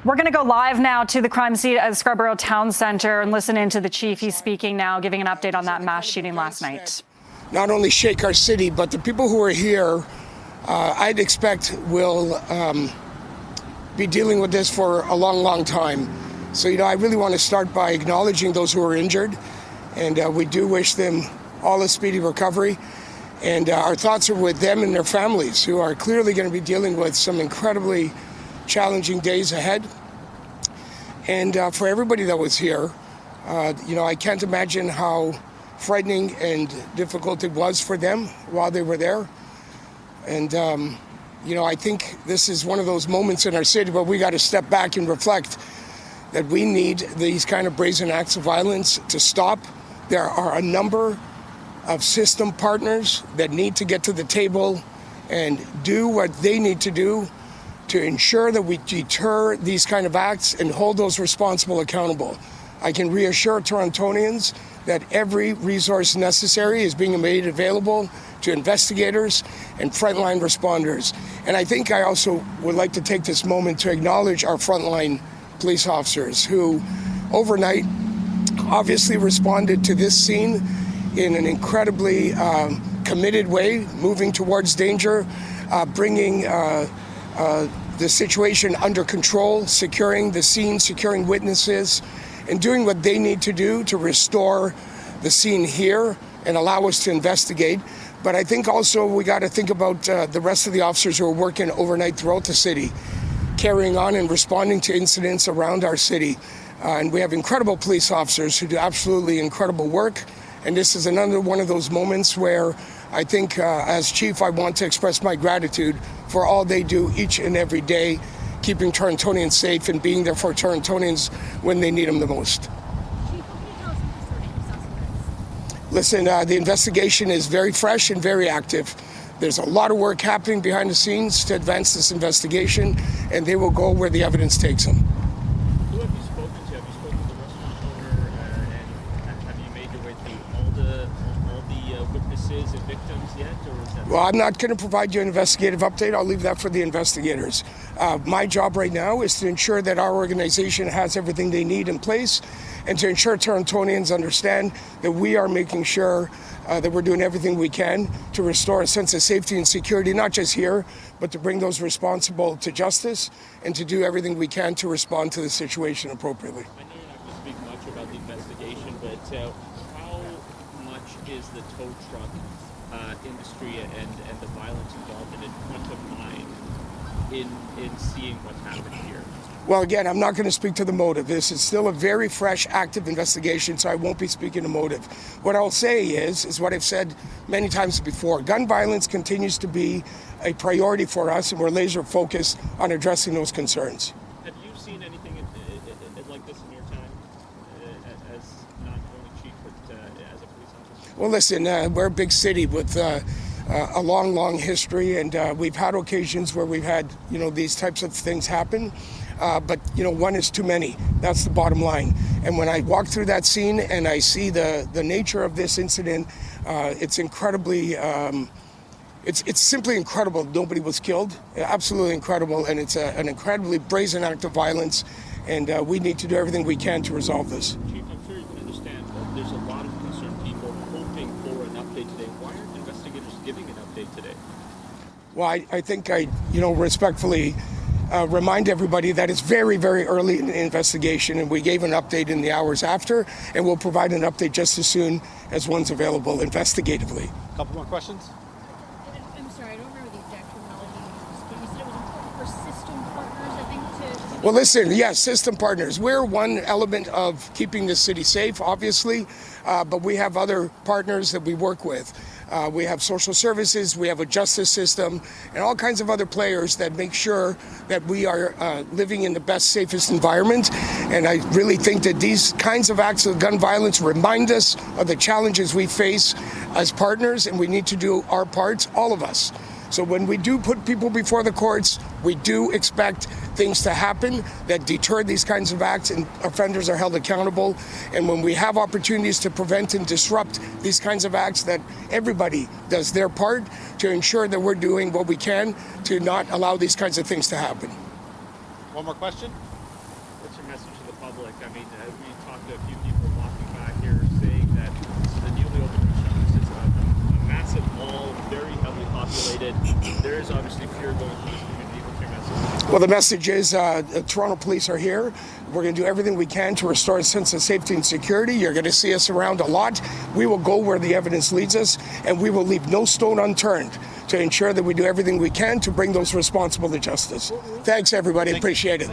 We're going to go live now to the crime scene at Scarborough Town Centre and listen into the chief. He's speaking now, giving an update on that mass shooting last night. Not only shake our city, but the people who are here, I'd expect will be dealing with this for a long, long time. So, I really want to start by acknowledging those who are injured, and we do wish them all a speedy recovery. And our thoughts are with them and their families, who are clearly going to be dealing with some incredibly challenging days ahead. And for everybody that was here, I can't imagine how frightening and difficult it was for them while they were there. And, I think this is one of those moments in our city where we got to step back and reflect that we need these kind of brazen acts of violence to stop. There are a number of system partners that need to get to the table and do what they need to do to ensure that we deter these kind of acts and hold those responsible accountable. I can reassure Torontonians that every resource necessary is being made available to investigators and frontline responders. And I think I also would like to take this moment to acknowledge our frontline police officers who overnight obviously responded to this scene in an incredibly committed way, moving towards danger, bringing the situation under control, securing the scene, securing witnesses, and doing what they need to do to restore the scene here and allow us to investigate. But I think also we got to think about the rest of the officers who are working overnight throughout the city, carrying on and responding to incidents around our city. And we have incredible police officers who do absolutely incredible work. And this is another one of those moments where I think as chief, I want to express my gratitude for all they do each and every day, keeping Torontonians safe and being there for Torontonians when they need them the most. Listen, the investigation is very fresh and very active. There's a lot of work happening behind the scenes to advance this investigation, and they will go where the evidence takes them. Who have you spoken to? Have you spoken to the restaurant owner, and have you made your way through all the witnesses and victims yet? Or is that... Well, I'm not going to provide you an investigative update. I'll leave that for the investigators. My job right now is to ensure that our organization has everything they need in place, and to ensure Torontonians understand that we are making sure that we're doing everything we can to restore a sense of safety and security, not just here, but to bring those responsible to justice and to do everything we can to respond to the situation appropriately. I know you're not going to speak much about the investigation, but how much is the tow truck industry and the violence involved in it front of mind in seeing what's happened here? Well, again, I'm not going to speak to the motive. This is still a very fresh, active investigation, so I won't be speaking to motive. What I'll say is what I've said many times before. Gun violence continues to be a priority for us, and we're laser focused on addressing those concerns. Have you seen anything like this in your time as not only chief, but as a police officer? Well, listen, we're a big city with a long, long history, and we've had occasions where we've had, these types of things happen. But one is too many. That's the bottom line. And when I walk through that scene and I see the nature of this incident, it's incredibly, it's simply incredible. Nobody was killed. Absolutely incredible. And it's an incredibly brazen act of violence. And we need to do everything we can to resolve this. Chief, I'm sure you can understand that there's a lot of concerned people hoping for an update today. Why aren't investigators giving an update today? Well, I think I respectfully remind everybody that it's very, very early in the investigation, and we gave an update in the hours after, and we'll provide an update just as soon as one's available investigatively. A couple more questions? I'm sorry, I don't remember the exact terminology you used, but you said it was important for system partners, I think, to... Well, listen, yes, system partners. We're one element of keeping the city safe, obviously, but we have other partners that we work with. We have social services, we have a justice system, and all kinds of other players that make sure that we are living in the best, safest environment. And I really think that these kinds of acts of gun violence remind us of the challenges we face as partners, and we need to do our parts, all of us. So when we do put people before the courts, we do expect things to happen that deter these kinds of acts, and offenders are held accountable. And when we have opportunities to prevent and disrupt these kinds of acts, that everybody does their part to ensure that we're doing what we can to not allow these kinds of things to happen. One more question? What's your message to the public? I mean, we talked to a few people walking back here saying that this is a newly opened Chief. It's a massive mall, very heavily populated. There is obviously fear going through this community. What's your message? Well, the message is Toronto police are here. We're going to do everything we can to restore a sense of safety and security. You're going to see us around a lot. We will go where the evidence leads us, and we will leave no stone unturned to ensure that we do everything we can to bring those responsible to justice. Thanks, everybody. Appreciate it.